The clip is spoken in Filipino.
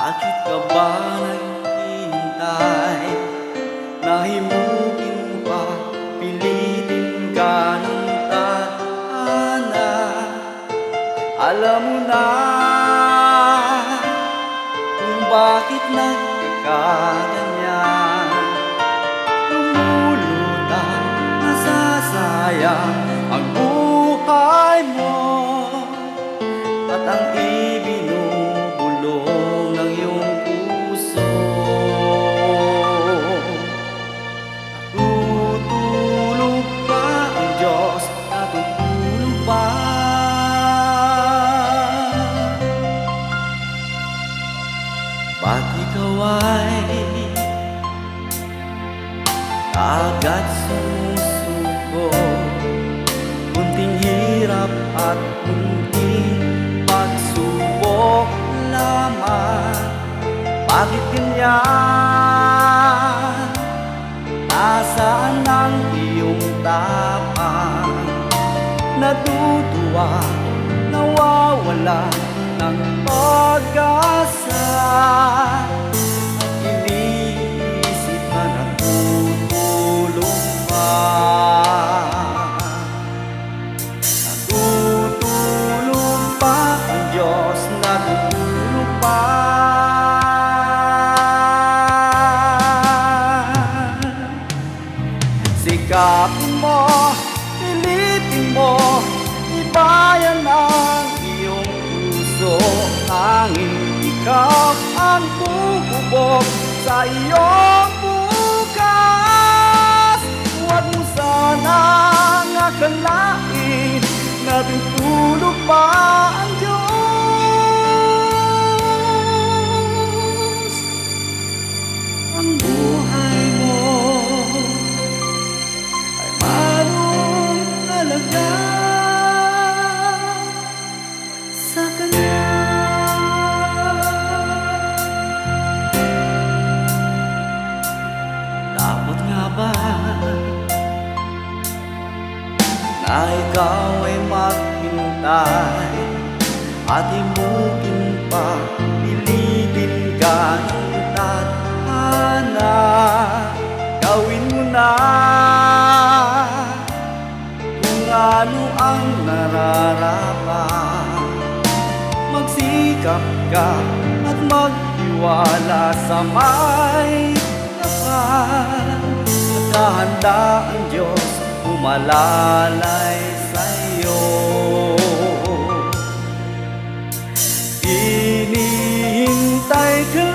Bakit ka ba naghihintay? Nahimukin pa, pilitin ka ng tadhana. Alam mo na kung bakit nagkaganyan. Lumulutang, nasasayang ang buhay mo, at ang ibinubulong ng iyong puso. Natutulog pa ang Diyos, natutulog pa. Ba't ikaw ay agad sumusuko? Kunting hirap at kunting pagsubok lamang. Bakit ganyan? Nasaan ang iyong tapang? Natutuwa, nawawala ng pag-asa. Iniisip na natutulog pa. Natutulog pa ang Diyos, natutulog pa. Sikapin mo, pilitin mo, ibayan ang iyong puso. Hangin ikaw ang bububog sa iyong bukas. Huwag mo sanang akalain na tutulog pa ang Diyos. Ang buhay mo ay marong alaga sa Kanya. Dapat nga ba na ikaw ay maghintay at himukin pa, pilitin ka ng tadhana? Gawin mo na kung ano ang nararapat. Magsikap ka at magtiwala sa may kapal. Nakahanda ang Diyos umalalay sa'yo. Hinihintay ka